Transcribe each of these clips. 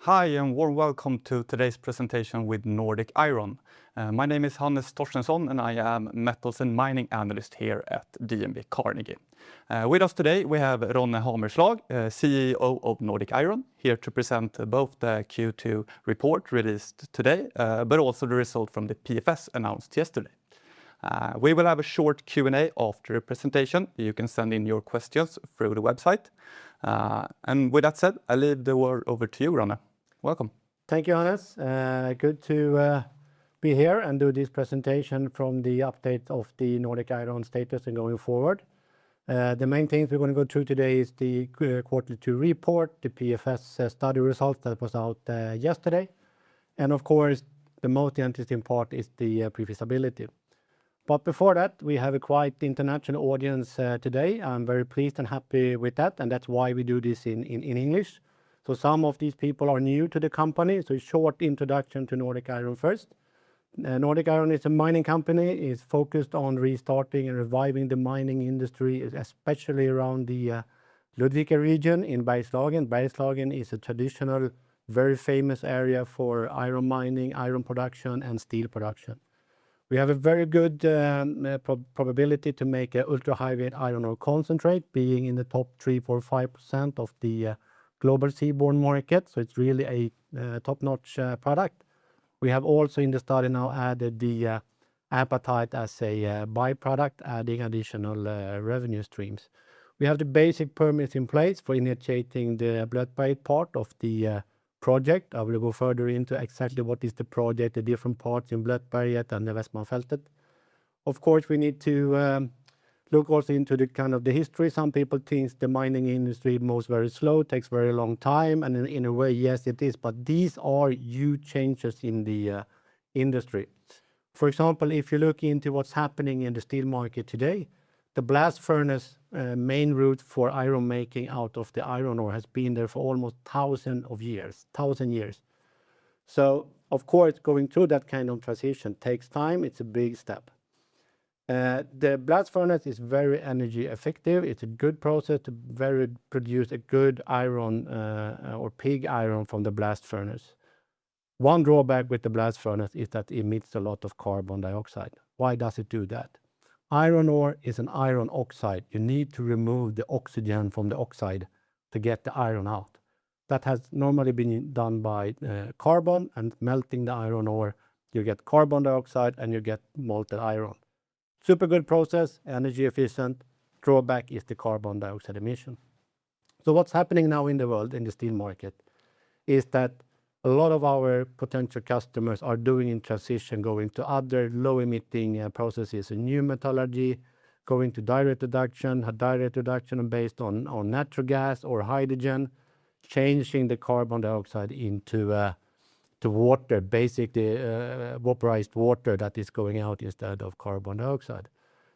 Hi and warm welcome to today's presentation with Nordic Iron. My name is Hannes Torstensson and I am Metals and Mining Analyst here at DNB Carnegie. With us today we have Ronne Hamerslag, CEO of Nordic Iron, here to present both the Q2 report released today, but also the result from the PFS announced yesterday. We will have a short Q&A after the presentation. You can send in your questions through the website. And with that said, I leave the word over to you, Ronne. Welcome. Thank you, Hannes. Good to be here and do this presentation from the update of the Nordic Iron status and going forward. The main things we're going to go through today is the quarterly 2 report, the PFS study results that was out yesterday. And of course, the most interesting part is the pre-feasibility. But before that, we have a quite international audience today. I'm very pleased and happy with that, and that's why we do this in English. So some of these people are new to the company, so a short introduction to Nordic Iron first. Nordic Iron is a mining company, is focused on restarting and reviving the mining industry, especially around the Ludvika region in Bergslagen. Bergslagen is a traditional, very famous area for iron mining, iron production and steel production. We have a very good probability to make an ultra-high-grade iron ore concentrate, being in the top 3, 4, 5% of the global seaborne market. So it's really a top-notch product. We have also in the study now added the apatite as a byproduct, adding additional revenue streams. We have the basic permits in place for initiating the Blötberget part of the project. I will go further into exactly what is the project, the different parts in Blötberget and the Västmanfältet. Of course, we need to look also into the kind of the history. Some people think the mining industry moves very slow, takes very long time, and in a way, yes, it is. But these are huge changes in the industry. For example, if you look into what's happening in the steel market today, the blast furnace main route for iron making out of the iron ore has been there for almost 1,000 years. So, of course, going through that kind of transition takes time. It's a big step. The blast furnace is very energy effective. It's a good process to produce a good iron or pig iron from the blast furnace. One drawback with the blast furnace is that it emits a lot of carbon dioxide. Why does it do that? Iron ore is an iron oxide. You need to remove the oxygen from the oxide to get the iron out. That has normally been done by carbon, and melting the iron ore, you get carbon dioxide and you get molten iron. Super good process, energy efficient. Drawback is the carbon dioxide emission. So what's happening now in the world, in the steel market, is that a lot of our potential customers are doing in transition, going to other low-emitting processes, a new metallurgy, going to direct reduction based on natural gas or hydrogen, changing the carbon dioxide into to water, basically vaporized water that is going out instead of carbon dioxide.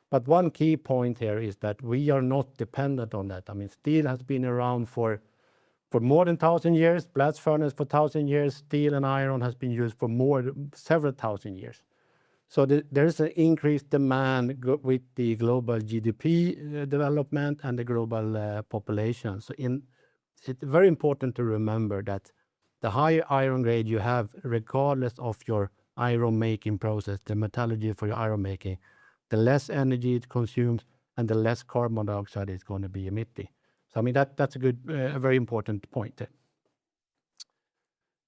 But one key point here is that we are not dependent on that. I mean, steel has been around for more than 1,000 years, blast furnace for 1,000 years, steel and iron has been used for several thousand years. So there's an increased demand with the global GDP development and the global population. So it's very important to remember that the higher iron grade you have, regardless of your iron making process, the metallurgy for your iron making, the less energy it consumes and the less carbon dioxide it's going to be emitting. So I mean, that's a very important point.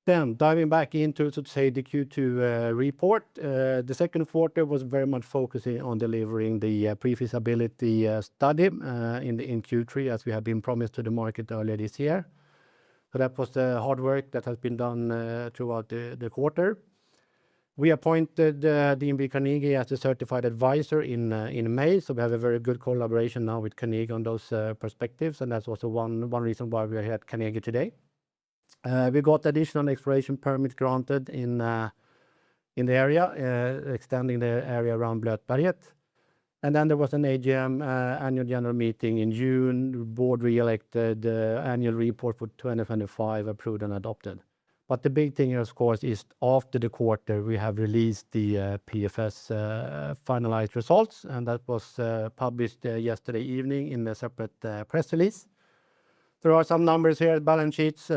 Then diving back into, so to say, the Q2 report, the second quarter was very much focusing on delivering the pre-feasibility study in Q3, as we have been promised to the market earlier this year. So that was the hard work that has been done throughout the quarter. We appointed DNB Carnegie as a certified advisor in May, so we have a very good collaboration now with Carnegie on those perspectives, and that's also one reason why we are here at Carnegie today. We got additional exploration permits granted in the area, extending the area around Blötberget. And then there was an AGM, annual general meeting in June. The board re-elected, annual report for 2025 approved and adopted. But the big thing, of course, is after the quarter, we have released the PFS finalized results, and that was published yesterday evening in a separate press release. There are some numbers here, balance sheets.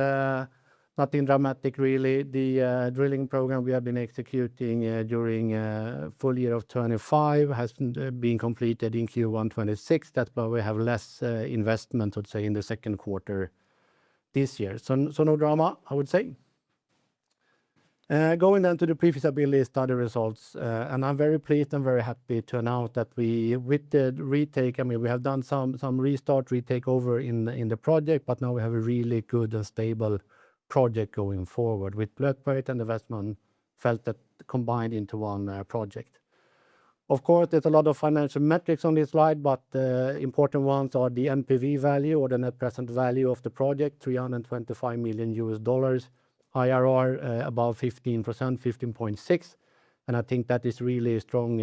Nothing dramatic really. The drilling program we have been executing during full year of 25 has been completed in Q1 26. That's why we have less investment, let's say, in the second quarter this year. So no drama, I would say. Going then to the pre-feasibility study results, and I'm very pleased and very happy to announce that we, with the retake, I mean, we have done some restart, retake over in the project, but now we have a really good and stable project going forward with Blötberget and the Västmanfältet combined into one project. Of course, there's a lot of financial metrics on this slide, but the important ones are the NPV value, or the net present value of the project, $325 million, IRR above 15%, 15.6%, and I think that is really strong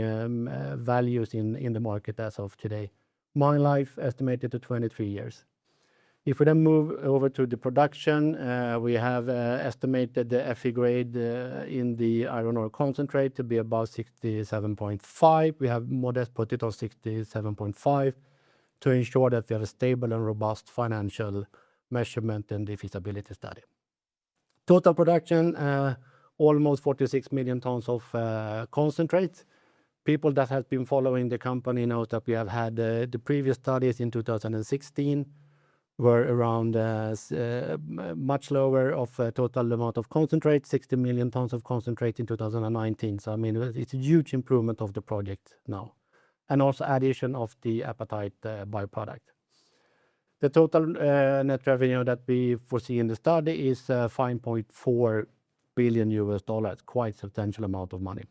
values in the market as of today. Mine life estimated to 23 years. If we then move over to the production, we have estimated the Fe grade in the iron ore concentrate to be about 67.5. We have modest put it on 67.5 to ensure that we have a stable and robust financial measurement in the feasibility study. Total production, almost 46 million tons of concentrate. People that have been following the company knows that we have had the previous studies in 2016 were around much lower of total amount of concentrate, 60 million tons of concentrate in 2019. So I mean, it's a huge improvement of the project now, and also addition of the apatite byproduct. The total net revenue that we foresee in the study is $5.4 billion, quite substantial amount of money.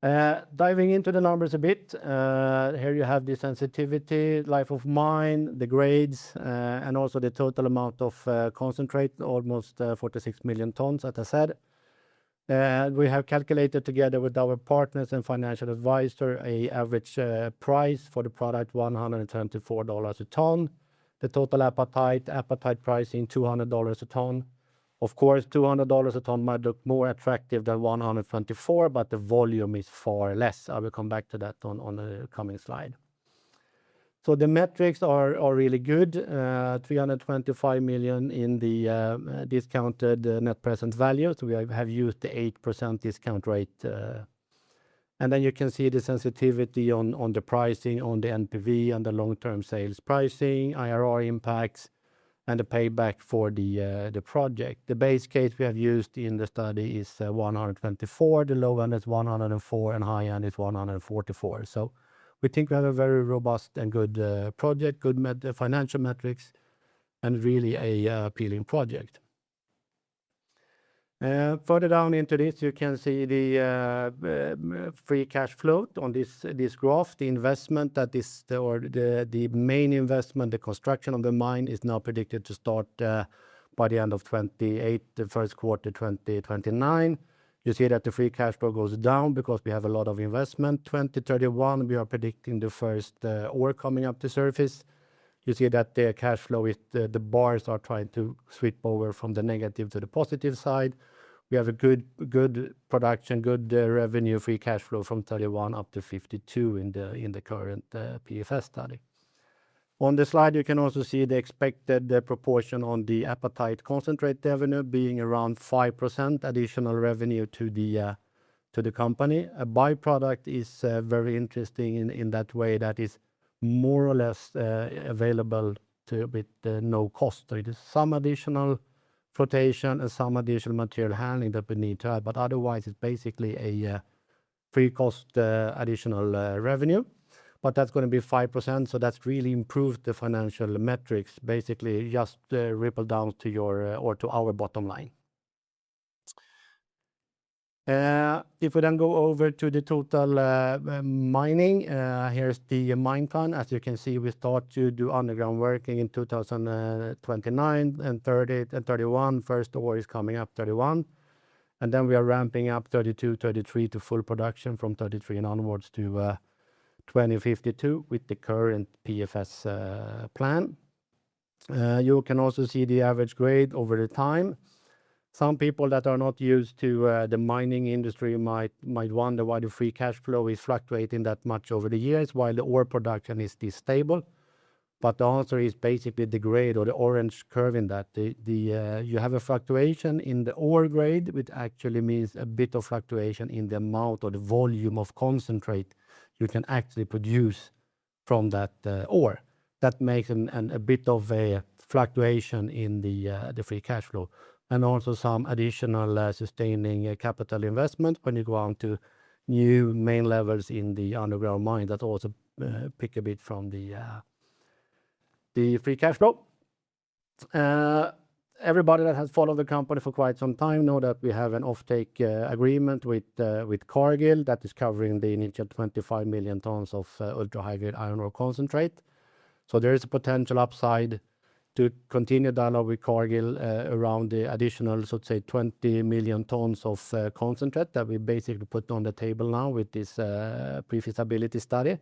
Diving into the numbers a bit, here you have the sensitivity, life of mine, the grades, and also the total amount of concentrate, almost 46 million tons, as I said. We have calculated together with our partners and financial advisor an average price for the product, $124 a ton. The total apatite pricing, $200 a ton. Of course, $200 a ton might look more attractive than $124, but the volume is far less. I will come back to that on the coming slide. So the metrics are really good. 325 million in the discounted net present value. So we have used the 8% discount rate. And then you can see the sensitivity on the pricing, on the NPV and the long-term sales pricing, IRR impacts, and the payback for the project. The base case we have used in the study is 124, the low end is 104, and high end is 144. So we think we have a very robust and good project, good financial metrics, and really a appealing project. Further down into this, you can see the free cash flow on this graph. The investment that is, the main investment, the construction of the mine is now predicted to start by the end of 28, the first quarter 2029. You see that the free cash flow goes down because we have a lot of investment. 2031, we are predicting the first ore coming up to surface. You see that the cash flow is, the bars are trying to sweep over from the negative to the positive side. We have a good production, good revenue, free cash flow from 31 up to 52 in the current PFS study. On the slide, you can also see the expected proportion on the apatite concentrate revenue being around 5% additional revenue to the company. A byproduct is very interesting in that way that is more or less available with no cost. So it is some additional flotation and some additional material handling that we need to add, but otherwise it's basically a free cost additional revenue. But that's going to be 5%, so that's really improved the financial metrics, basically just ripple down to your or to our bottom line. If we then go over to the total mining, here's the mine plan. As you can see, we start to do underground working in 2029 and 30 and 31. First ore is coming up 31. And then we are ramping up 32, 33 to full production from 33 and onwards to 2052 with the current PFS plan. You can also see the average grade over the time. Some people that are not used to the mining industry might wonder why the free cash flow is fluctuating that much over the years while the ore production is this stable. But the answer is basically the grade or the orange curve in that. You have a fluctuation in the ore grade, which actually means a bit of fluctuation in the amount or the volume of concentrate you can actually produce from that ore. That makes a bit of a fluctuation in the free cash flow, and also some additional sustaining capital investment when you go on to new main levels in the underground mine. That also pick a bit from the free cash flow. Everybody that has followed the company for quite some time know that we have an offtake agreement with Cargill that is covering the initial 25 million tons of ultra-high-grade iron ore concentrate. So there is a potential upside to continue dialogue with Cargill around the additional, so to say, 20 million tons of concentrate that we basically put on the table now with this pre-feasibility study.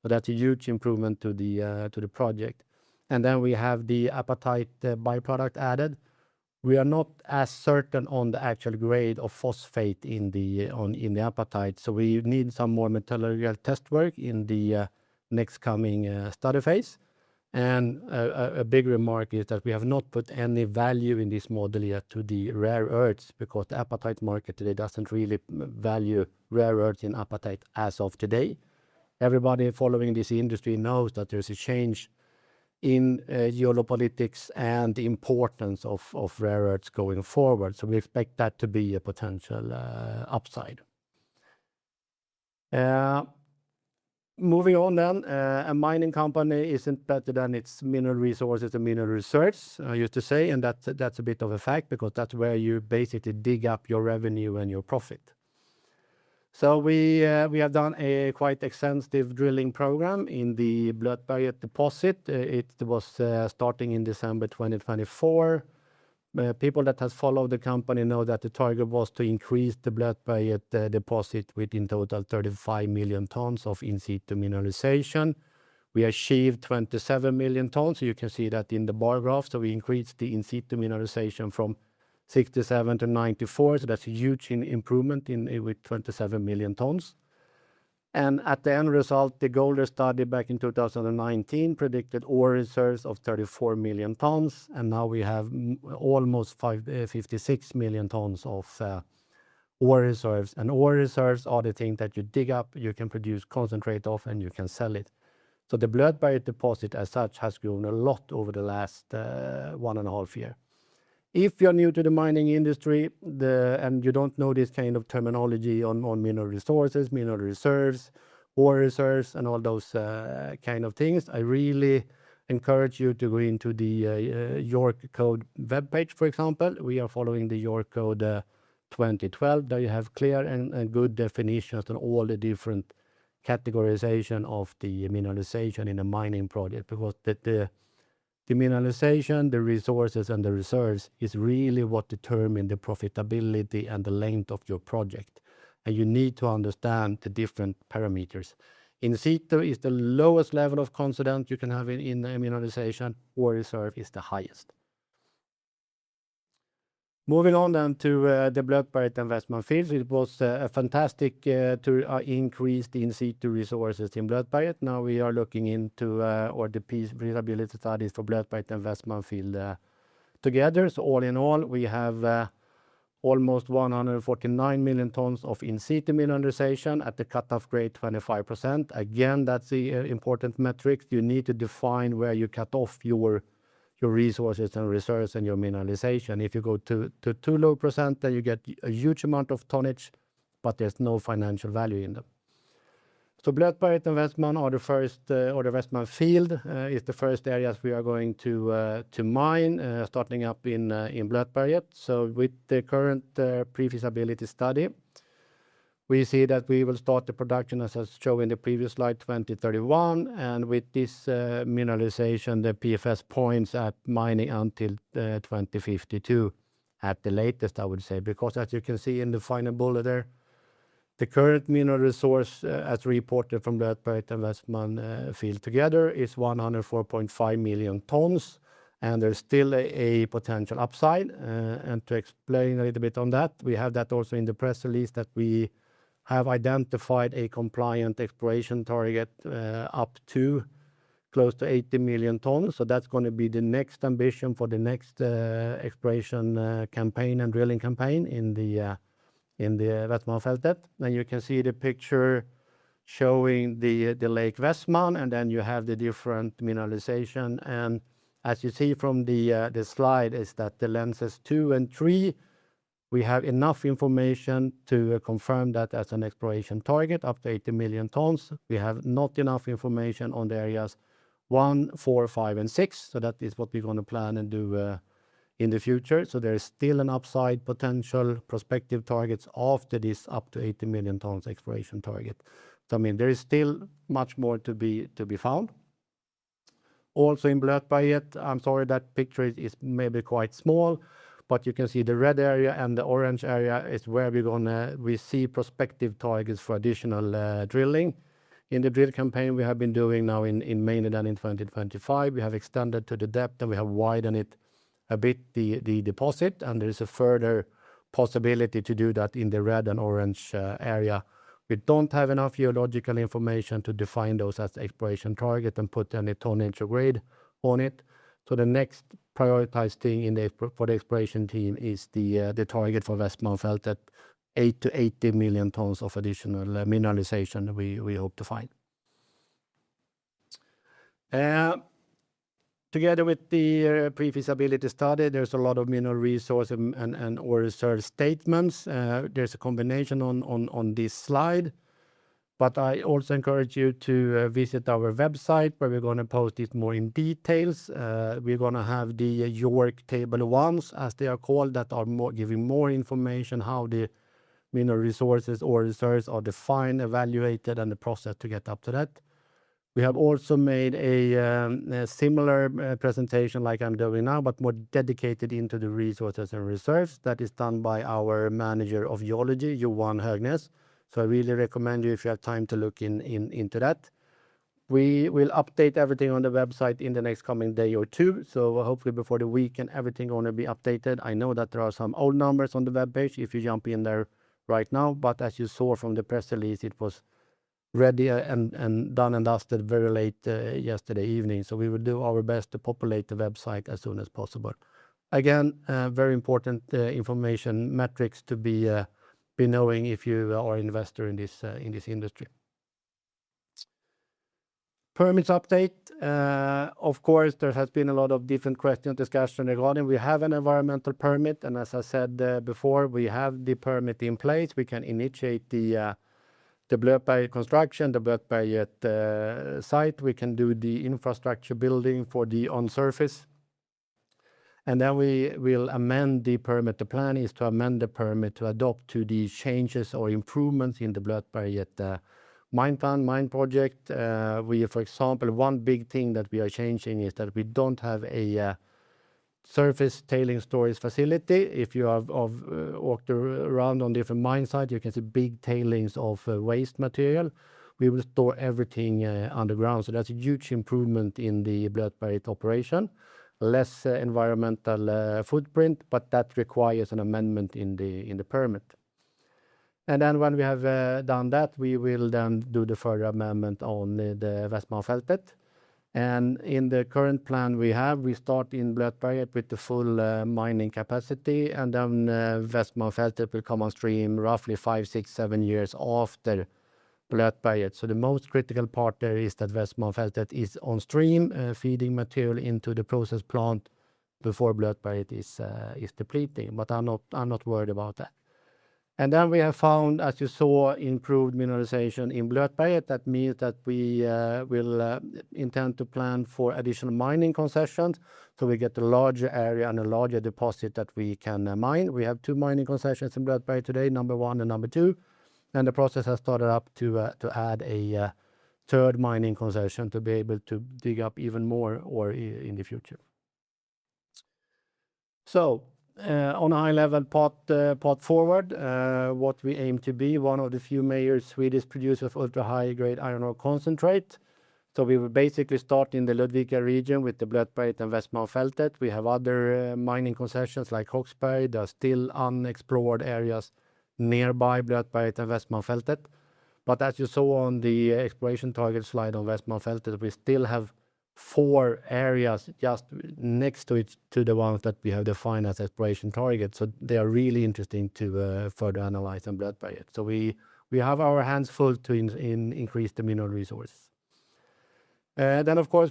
So that's a huge improvement to the project. And then we have the apatite byproduct added. We are not as certain on the actual grade of phosphate in the apatite, so we need some more metallurgical test work in the next coming study phase. And a big remark is that we have not put any value in this model yet to the rare earths, because the apatite market today doesn't really value rare earths in apatite as of today. Everybody following this industry knows that there's a change in geopolitics and the importance of rare earths going forward. So we expect that to be a potential upside. Moving on then, a mining company isn't better than its mineral resources and mineral reserves, I used to say, and that's a bit of a fact, because that's where you basically dig up your revenue and your profit. So we have done a quite extensive drilling program in the Blötberget deposit. It was starting in December 2024. People that has followed the company know that the target was to increase the Blötberget deposit with in total 35 million tons of in situ mineralization. We achieved 27 million tons, so you can see that in the bar graph. So we increased the in situ mineralization from 67 to 94, so that's a huge improvement with 27 million tons. And at the end result, the Golder study back in 2019 predicted ore reserves of 34 million tons, and now we have almost 56 million tons of ore reserves. And ore reserves are the thing that you dig up, you can produce concentrate off, and you can sell it. So the Blötberget deposit as such has grown a lot over the last 1.5 years. If you're new to the mining industry and you don't know this kind of terminology on mineral resources, mineral reserves, ore reserves, and all those kind of things, I really encourage you to go into the York Code webpage, for example. We are following the York Code 2012. There you have clear and good definitions on all the different categorization of the mineralization in a mining project, because the mineralization, the resources, and the reserves is really what determine the profitability and the length of your project. And you need to understand the different parameters. In situ is the lowest level of confidence you can have in the mineralization, or reserve is the highest. Moving on then to the Blötberget investment fields. It was fantastic to increase the in situ resources in Blötberget. Now we are looking into or the feasibility studies for Blötberget investment field together. So all in all, we have almost 149 million tons of in situ mineralization at the cutoff grade 25%. Again, that's the important metric. You need to define where you cut off your resources and reserves and your mineralization. If you go to too low percent, then you get a huge amount of tonnage, but there's no financial value in them. So Blötberget investment or the first or the investment field is the first areas we are going to mine, starting up in Blötberget. So with the current pre-feasibility study, we see that we will start the production, as I showed in the previous slide, 2031. And with this mineralization, the PFS points at mining until 2052 at the latest, I would say. Because as you can see in the final bullet there, the current mineral resource, as reported from Blötberget investment field together, is 104.5 million tons. And there's still a potential upside. And to explain a little bit on that, we have that also in the press release that we have identified a compliant exploration target up to close to 80 million tons. So that's going to be the next ambition for the next exploration campaign and drilling campaign in the Västmanfältet. And you can see the picture showing the Lake Westman, and then you have the different mineralization. And as you see from the slide, is that the lenses 2 and 3, we have enough information to confirm that as an exploration target, up to 80 million tons. We have not enough information on the areas 1, 4, 5, and 6. So that is what we're going to plan and do in the future. So there is still an upside potential prospective targets after this up to 80 million tons exploration target. So, I mean, there is still much more to be found. Also in Blötberget, I'm sorry that picture is maybe quite small, but you can see the red area and the orange area is where we see prospective targets for additional drilling. In the drill campaign we have been doing now in mainly than in 2025, we have extended to the depth and we have widened it a bit, the deposit, and there is a further possibility to do that in the red and orange area. We don't have enough geological information to define those as exploration target and put any tonnage or grade on it. So the next prioritized thing for the exploration team is the target for Västmanfältet, 8 to 80 million tons of additional mineralization we hope to find. Together with the pre-feasibility study, there's a lot of mineral resource and ore reserve statements. There's a combination on this slide, but I also encourage you to visit our website where we're going to post it more in details. We're going to have the York Table 1s, as they are called, that are giving more information how the mineral resources or reserves are defined, evaluated, and the process to get up to that. We have also made a similar presentation like I'm doing now, but more dedicated into the resources and reserves. That is done by our manager of geology, Johan Högnes. So I really recommend you, if you have time, to look into that. We will update everything on the website in the next coming day or two. So hopefully before the weekend, everything going to be updated. I know that there are some old numbers on the webpage if you jump in there right now, but as you saw from the press release, it was ready and done and dusted very late yesterday evening. So we will do our best to populate the website as soon as possible. Again, very important information metrics to be knowing if you are an investor in this industry. Permits update. Of course, there has been a lot of different questions, discussion regarding. We have an environmental permit, and as I said before, we have the permit in place. We can initiate the Blötberget construction, the Blötberget site. We can do the infrastructure building for the on-surface. And then we will amend the permit. The plan is to amend the permit to adopt to the changes or improvements in the Blötberget mine plan, mine project. For example, one big thing that we are changing is that we don't have a surface tailing storage facility. If you have walked around on different mine sites, you can see big tailings of waste material. We will store everything underground. So that's a huge improvement in the Blötberget operation. Less environmental footprint, but that requires an amendment in the permit. And then when we have done that, we will then do the further amendment on the Västmanfältet. And in the current plan we start in Blötberget with the full mining capacity, and then Västmanfältet will come on stream roughly 5, 6, 7 years after Blötberget. So the most critical part there is that Västmanfältet is on stream, feeding material into the process plant before Blötberget is depleting. But I'm not worried about that. And then we have found, as you saw, improved mineralization in Blötberget. That means that we will intend to plan for additional mining concessions. So we get a larger area and a larger deposit that we can mine. We have 2 mining concessions in Blötberget today, number 1 and number 2. And the process has started up to add a third mining concession to be able to dig up even more ore in the future. So, on a high level path forward, what we aim to be one of the few major Swedish producers of ultra high grade iron ore concentrate. So we will basically start in the Ludvika region with the Blötberget and Västmanfältet. We have other mining concessions like Håksberg. There are still unexplored areas nearby Blötberget and Västmanfältet. But as you saw on the exploration target slide on Västmanfältet, we still have 4 areas just next to it, to the ones that we have defined as exploration targets. So they are really interesting to further analyze and blood by it. So we have our hands full to increase the mineral resources. Then of course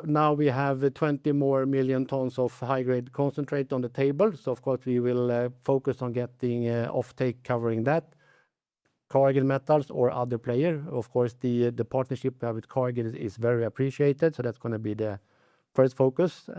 now we have 20 more million tons of high-grade concentrate on the table. So of course we will focus on getting offtake covering that. Cargill Metals or other player. Of course, the partnership we have with Cargill is very appreciated, so that's going to be the first focus.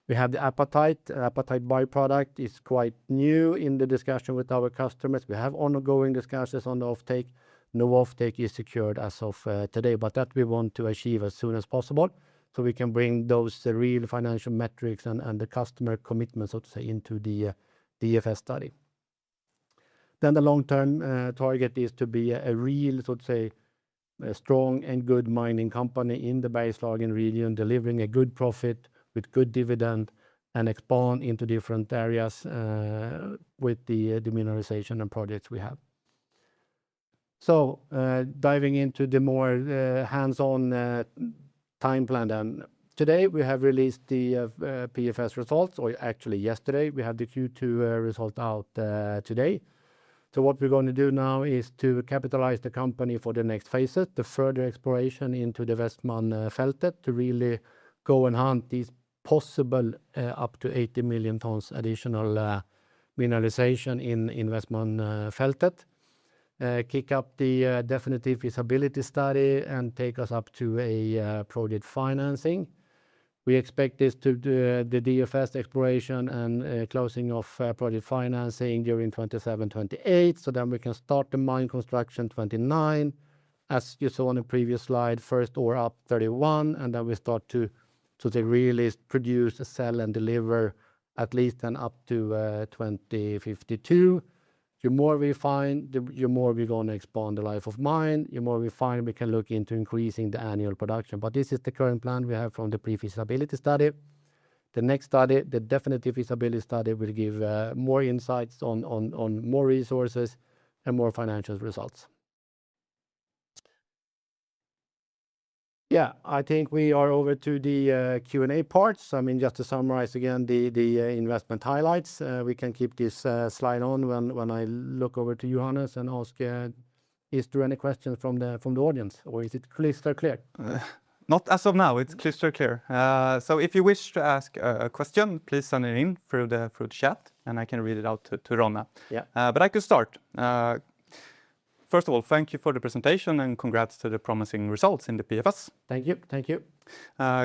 We have the apatite. Apatite byproduct is quite new in the discussion with our customers. We have ongoing discussions on the offtake. No offtake is secured as of today, but that we want to achieve as soon as possible, so we can bring those real financial metrics and the customer commitment, so to say, into the DFS study. Then the long-term target is to be a real, so to say, a strong and good mining company in the Bergslagen region, delivering a good profit with good dividend and expand into different areas with the mineralization and projects we have. So diving into the more hands-on time plan then. Today we have released the PFS results, or actually yesterday. We have the Q2 result out today. So what we're going to do now is to capitalize the company for the next phases, the further exploration into the Västmanfältet, to really go and hunt these possible up to 80 million tons additional mineralization in Västmanfältet. Kick up the definitive feasibility study and take us up to a project financing. We expect this to do the DFS exploration and closing of project financing during 27-28. So then we can start the mine construction 29. As you saw on the previous slide, first ore up 31, and then we start to they really produce, sell, and deliver at least then up to 2052. The more we find, the more we're going to expand the life of mine. The more we find, we can look into increasing the annual production. But this is the current plan we have from the pre-feasibility study. The next study, the definitive feasibility study, will give more insights on more resources and more financial results. Yeah, I think we are over to the Q&A parts. I mean, just to summarize again the investment highlights. We can keep this slide on when I look over to Johannes and ask, is there any questions from the audience, or is it crystal clear? Not as of now, it's crystal clear. So if you wish to ask a question, please send it in through the chat, and I can read it out to Ronne. Yeah. But I could start. First of all, thank you for the presentation and congrats to the promising results in the PFS. Thank you. Thank you.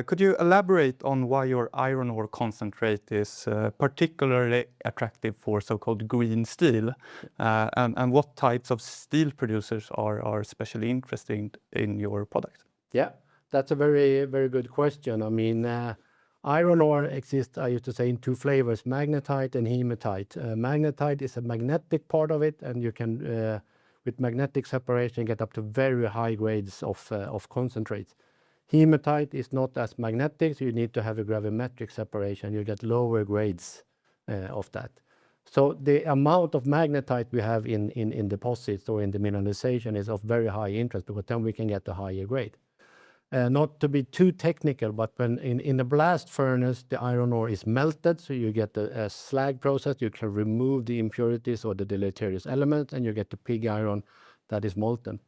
Could you elaborate on why your iron ore concentrate is particularly attractive for so-called green steel, and what types of steel producers are especially interested in your product? Yeah, that's a very, very good question. I mean, iron ore exists, I used to say, in 2 flavors, magnetite and hematite. Magnetite is a magnetic part of it, and you can with magnetic separation get up to very high grades of concentrates. Hematite is not as magnetic, so you need to have a gravimetric separation. You get lower grades of that. So the amount of magnetite we have in deposits or in the mineralization is of very high interest, because then we can get a higher grade. Not to be too technical, but when in a blast furnace, the iron ore is melted, so you get a slag process. You can remove the impurities or the deleterious elements, and you get the pig iron that is molten.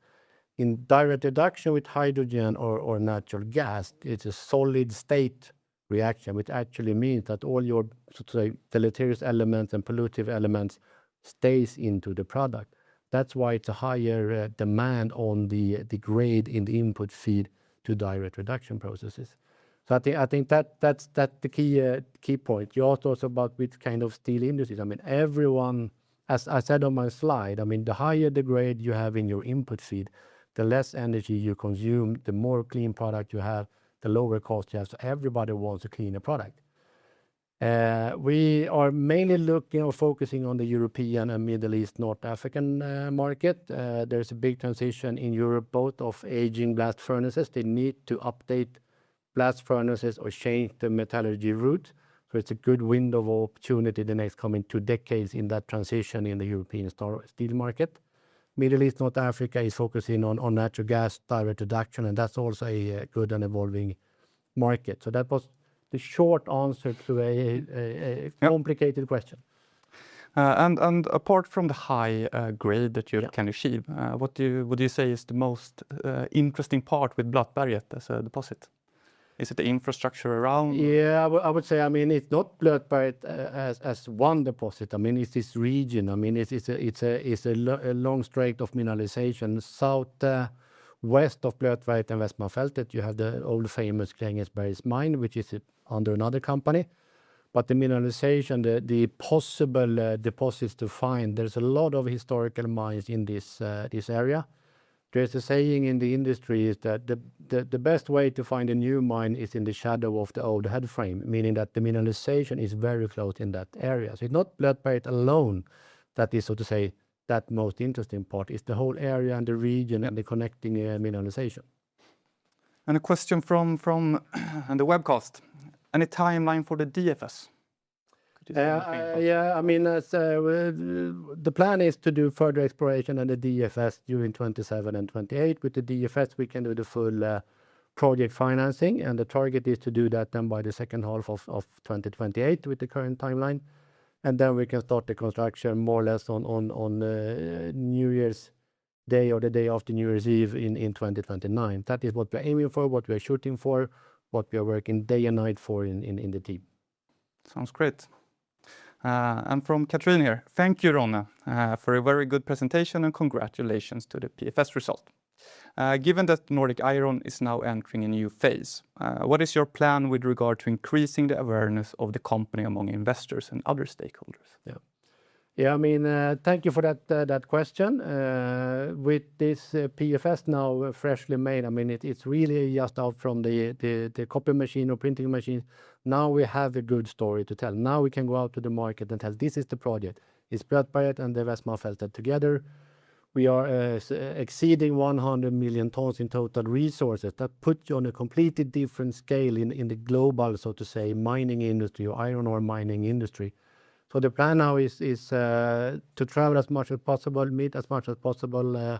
In direct reduction with hydrogen or natural gas, it's a solid state reaction, which actually means that all your, so to say, deleterious elements and pollutive elements stays into the product. That's why it's a higher demand on the grade in the input feed to direct reduction processes. So I think that's the key point. You asked also about which kind of steel industries. I mean, everyone, as I said on my slide, I mean, the higher the grade you have in your input feed, the less energy you consume, the more clean product you have, the lower cost you have. So everybody wants a cleaner product. We are mainly looking or focusing on the European and Middle East, North African market. There's a big transition in Europe, both of aging blast furnaces. They need to update blast furnaces or change the metallurgy route. So it's a good window of opportunity the next coming 2 decades in that transition in the European steel market. Middle East, North Africa is focusing on natural gas direct reduction, and that's also a good and evolving market. So that was the short answer to a complicated question. And apart from the high grade that you can achieve, what would you say is the most interesting part with Blötberget as a deposit? Is it the infrastructure around? Yeah, I would say, I mean, it's not Blötberget as one deposit. I mean, it's this region. I mean, it's a long stretch of mineralization. South west of Blötberget and Västmanfältet, you have the old famous Grängesbergs mine, which is under another company. But the mineralization, the possible deposits to find, there's a lot of historical mines in this area. There's a saying in the industry is that the best way to find a new mine is in the shadow of the old head frame, meaning that the mineralization is very close in that area. So it's not Blötberget alone that is, so to say, that most interesting part. It's the whole area and the region and the connecting mineralization. And a question from the webcast. Any timeline for the DFS? Yeah, I mean, the plan is to do further exploration and the DFS during 27 and 28. With the DFS, we can do the full project financing, and the target is to do that then by the second half of 2028 with the current timeline. And then we can start the construction more or less on New Year's Day or the day after New Year's Eve in 2029. That is what we're aiming for, what we're shooting for, what we are working day and night for in the team. Sounds great. And from Katrin here, thank you, Ronne, for a very good presentation and congratulations to the PFS result. Given that Nordic Iron is now entering a new phase, what is your plan with regard to increasing the awareness of the company among investors and other stakeholders? Yeah, I mean, thank you for that question. With this PFS now freshly made, I mean, it's really just out from the copy machine or printing machine. Now we have a good story to tell. Now we can go out to the market and tell this is the project. It's Blötberget and the Västmanfältet together. We are exceeding 100 million tons in total resources. That puts you on a completely different scale in the global, so to say, mining industry or iron ore mining industry. So the plan now is to travel as much as possible, meet as much as possible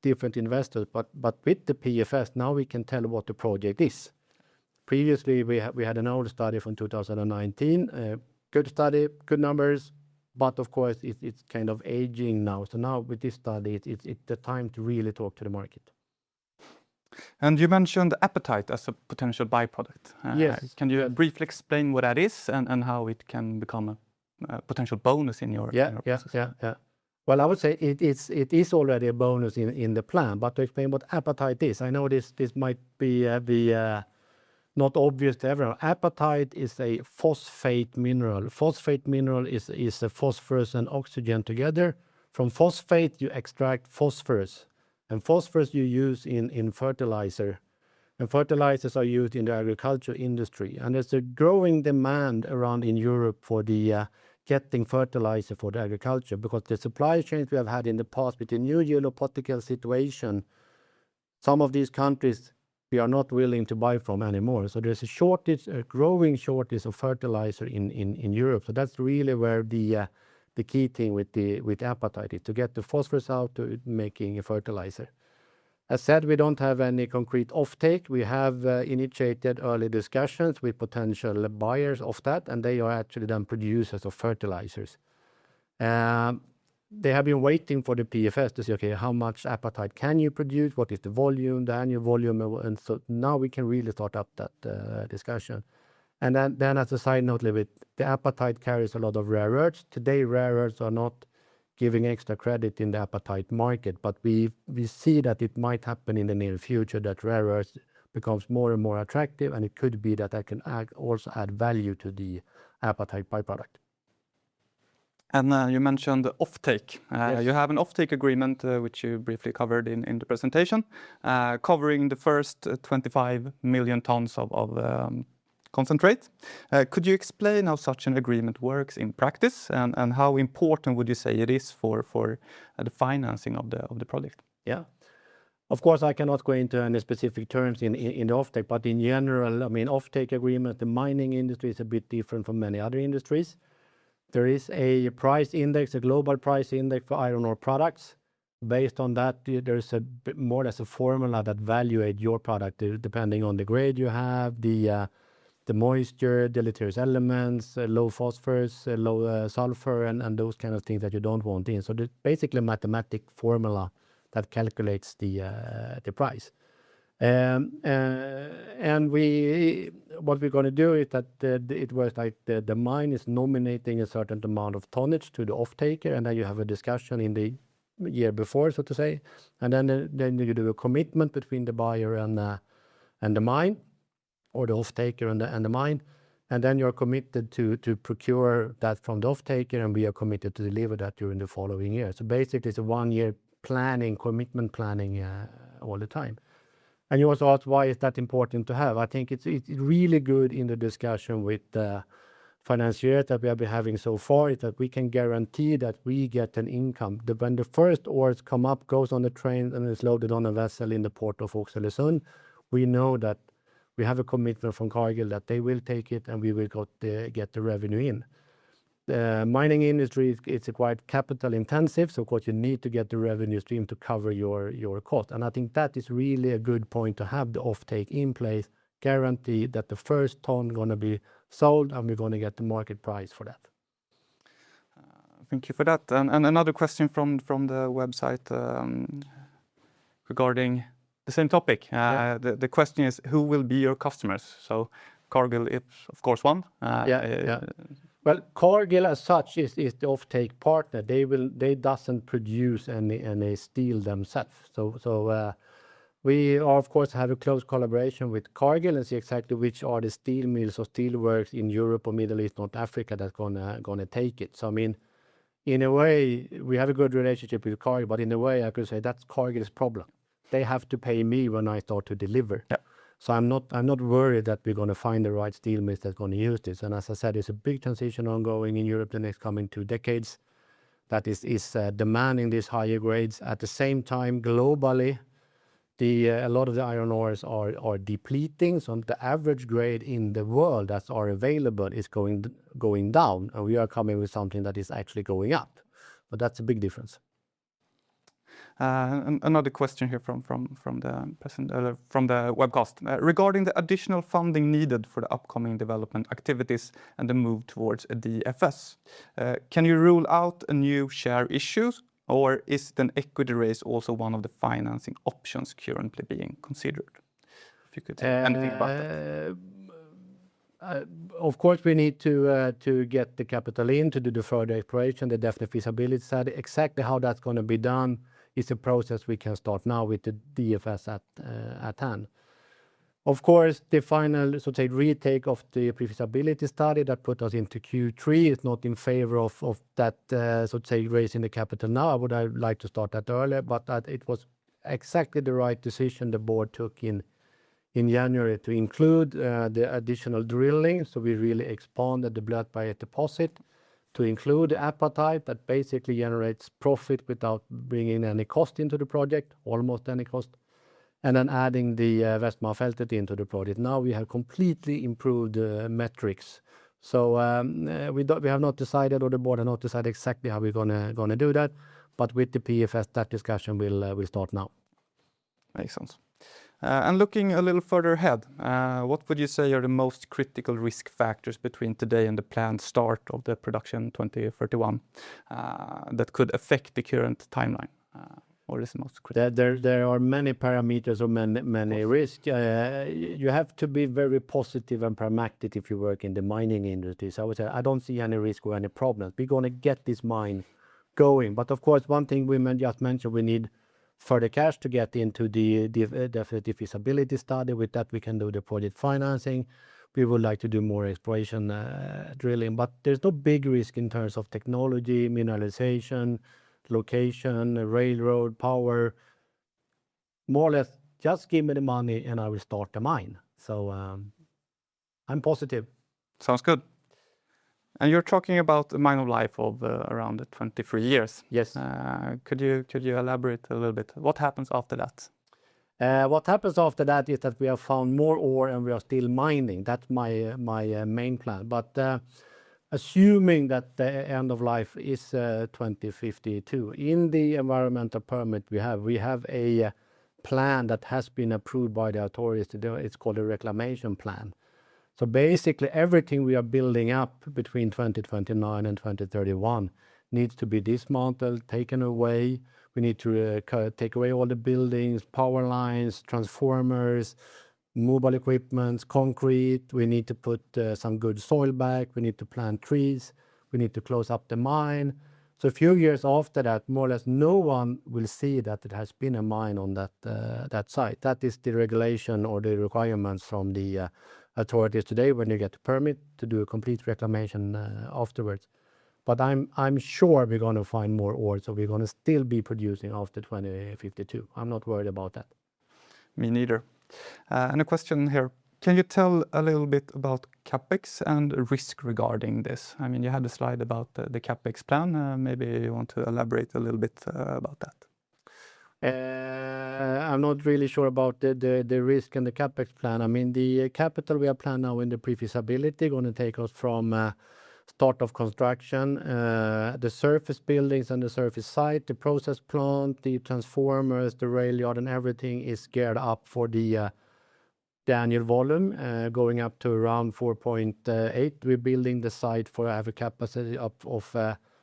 different investors. But with the PFS, now we can tell what the project is. Previously, we had an old study from 2019. Good study, good numbers, but of course, it's kind of aging now. So now with this study, it's the time to really talk to the market. And you mentioned apatite as a potential byproduct. Yes. Can you briefly explain what that is and how it can become a potential bonus in your process? Yeah. Well, I would say it is already a bonus in the plan. But to explain what apatite is, I know this might be not obvious to everyone. Apatite is a phosphate mineral. Phosphate mineral is a phosphorus and oxygen together. From phosphate, you extract phosphorus. And phosphorus you use in fertilizer. And fertilizers are used in the agriculture industry. And there's a growing demand around in Europe for the getting fertilizer for the agriculture, because the supply chains we have had in the past with the new geopolitical situation, some of these countries we are not willing to buy from anymore. So there's a growing shortage of fertilizer in Europe. So that's really where the key thing with apatite is to get the phosphorus out to making a fertilizer. As said, we don't have any concrete offtake. We have initiated early discussions with potential buyers of that, and they are actually then producers of fertilizers. They have been waiting for the PFS to say, okay, how much apatite can you produce? What is the volume, the annual volume? And so now we can really start up that discussion. And then as a side note, a little bit, the apatite carries a lot of rare earths. Today, rare earths are not giving extra credit in the apatite market, but we see that it might happen in the near future that rare earths becomes more and more attractive, and it could be that I can also add value to the apatite byproduct. And you mentioned offtake. Yes. You have an offtake agreement, which you briefly covered in the presentation, covering the first 25 million tons of concentrate. Could you explain how such an agreement works in practice, and how important would you say it is for the financing of the project? Yeah. Of course, I cannot go into any specific terms in the offtake, but in general, I mean, offtake agreement, the mining industry is a bit different from many other industries. There is a price index, a global price index for iron ore products. Based on that, there's more or less a formula that evaluate your product depending on the grade you have, the moisture, deleterious elements, low phosphorus, low sulfur, and those kind of things that you don't want in. So there's basically a mathematic formula that calculates the price. And what we're going to do is that it was like the mine is nominating a certain amount of tonnage to the off-taker, and then you have a discussion in the year before, so to say, and then you do a commitment between the buyer and the mine, or the off-taker and the mine, and then you're committed to procure that from the off-taker, and we are committed to deliver that during the following year. So basically, it's a 1-year planning, commitment planning all the time. And you also asked, why is that important to have? I think it's really good in the discussion with financiers that we have been having so far, is that we can guarantee that we get an income. When the first ores come up, goes on the train, and is loaded on a vessel in the port of Oxelösund, we know that we have a commitment from Cargill that they will take it, and we will get the revenue in. The mining industry is quite capital intensive, so of course you need to get the revenue stream to cover your cost. And I think that is really a good point to have the offtake in place, guarantee that the first ton going to be sold, and we're going to get the market price for that. Thank you for that. And another question from the website regarding the same topic. The question is, who will be your customers? So Cargill is of course one. Well, Cargill as such is the offtake partner. They doesn't produce any steel themselves. So we are, of course, have a close collaboration with Cargill and see exactly which are the steel mills or steel works in Europe or Middle East, North Africa that's gonna take it. So I mean, in a way, we have a good relationship with Cargill, but in a way, I could say that's Cargill's problem. They have to pay me when I start to deliver. Yeah. So I'm not worried that we're going to find the right steel mills that's going to use this. And as I said, there's a big transition ongoing in Europe the next coming 2 decades that is demanding these higher grades. At the same time, globally, a lot of the iron ores are depleting. So the average grade in the world that are available is going down, and we are coming with something that is actually going up. But that's a big difference. Another question here from the webcast regarding the additional funding needed for the upcoming development activities and the move towards a DFS. Can you rule out a new share issue, or is an equity raise also one of the financing options currently being considered? If you could say anything about that. Of course, we need to get the capital in to do the further exploration, the definite feasibility study. Exactly how that's going to be done is a process we can start now with the DFS at hand. Of course, the final, so to say, retake of the pre-feasibility study that put us into Q3 is not in favor of that, so to say, raising the capital now. I would have liked to start that earlier, but it was exactly the right decision the board took in January to include the additional drilling. So we really expanded the blood bias deposit to include the apatite that basically generates profit without bringing any cost into the project, almost any cost, and then adding the Västmanfältet into the project. Now we have completely improved metrics. So we have not decided, or the board have not decided exactly how we're gonna do that, but with the PFS, that discussion will start now. Makes sense. And looking a little further ahead, what would you say are the most critical risk factors between today and the planned start of the production 2031 that could affect the current timeline? Or is the most critical? There are many parameters or many risks. You have to be very positive and pragmatic if you work in the mining industry. So I would say I don't see any risk or any problems. We're going to get this mine going. But of course, one thing we just mentioned, we need further cash to get into the definitive feasibility study. With that, we can do the project financing. We would like to do more exploration drilling, but there's no big risk in terms of technology, mineralization, location, railroad, power. More or less, just give me the money and I will start the mine. So I'm positive. Sounds good. And you're talking about a mine of life of around 23 years. Yes. Could you elaborate a little bit? What happens after that? What happens after that is that we have found more ore and we are still mining. That's my main plan. But assuming that the end of life is 2052. In the environmental permit we have a plan that has been approved by the authorities to do. It's called a reclamation plan. So basically everything we are building up between 2029 and 2031 needs to be dismantled, taken away. We need to take away all the buildings, power lines, transformers, mobile equipment, concrete. We need to put some good soil back. We need to plant trees. We need to close up the mine. So a few years after that, more or less no one will see that it has been a mine on that site. That is the regulation or the requirements from the authorities today when you get a permit to do a complete reclamation afterwards. But I'm sure we're going to find more ore, so we're going to still be producing after 2052. I'm not worried about that. Me neither. And a question here. Can you tell a little bit about CapEx and risk regarding this? I mean, you had a slide about the CapEx plan. Maybe you want to elaborate a little bit about that. I'm not really sure about the risk and the CapEx plan. I mean, the capital we have planned now in the pre-feasibility going to take us from start of construction, the surface buildings and the surface site, the process plant, the transformers, the rail yard, and everything is geared up for the annual volume, going up to around 4.8. We're building the site for have a capacity of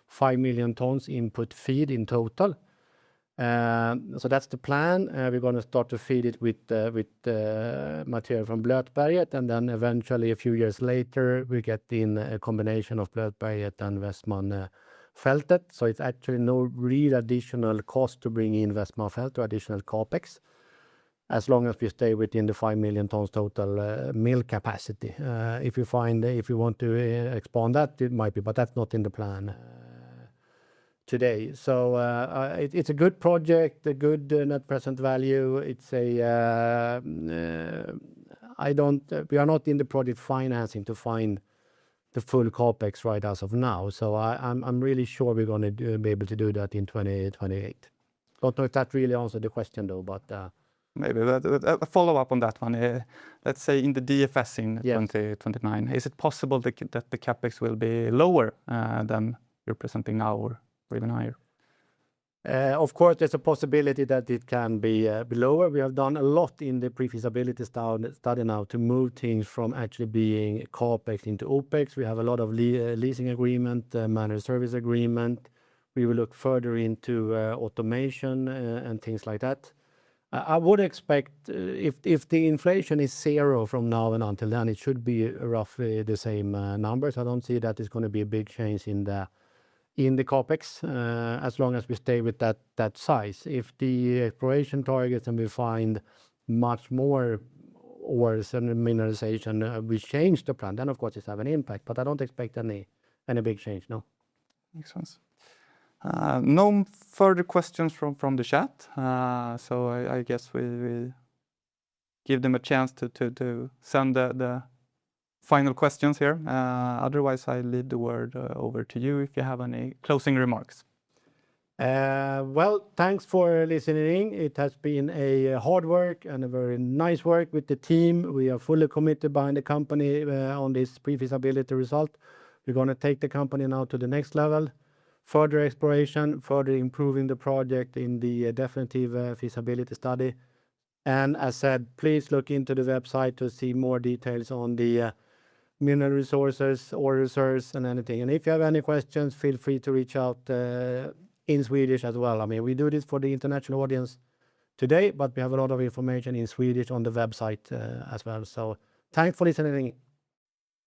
5 million tons input feed in total. So that's the plan. We're going to start to feed it with material from Blötberget, and then eventually a few years later we get in a combination of Blötberget and Västmanfältet. So it's actually no real additional cost to bring in Västmanfältet or additional capex, as long as we stay within the 5 million tons total mill capacity. If you want to expand that, it might be, but that's not in the plan today. So it's a good project, a good net present value. It's we are not in the project financing to find the full capex right as of now. So I'm really sure we're going to be able to do that in 2028. Don't know if that really answered the question though, but maybe a follow-up on that one. Let's say in the DFS in 2029, is it possible that the capex will be lower than you're presenting now, or even higher? Of course, there's a possibility that it can be lower. We have done a lot in the pre-feasibility study now to move things from actually being capex into opex. We have a lot of leasing agreement, managed service agreement. We will look further into automation and things like that. I would expect if the inflation is zero from now and until then, it should be roughly the same numbers. I don't see that it's going to be a big change in the capex as long as we stay with that size. If the exploration targets and we find much more ores and mineralization, we change the plan, then of course it has an impact. But I don't expect any big change, no. Makes sense. No further questions from the chat, so I guess we give them a chance to send the final questions here. Otherwise, I leave the word over to you if you have any closing remarks. Well, thanks for listening. It has been a hard work and a very nice work with the team. We are fully committed behind the company on this pre-feasibility result. We're going to take the company now to the next level. Further exploration, further improving the project in the definitive feasibility study. And as said, please look into the website to see more details on the mineral resources, ore reserves, and anything. And if you have any questions, feel free to reach out in Swedish as well. I mean, we do this for the international audience today, but we have a lot of information in Swedish on the website as well. So thanks for listening.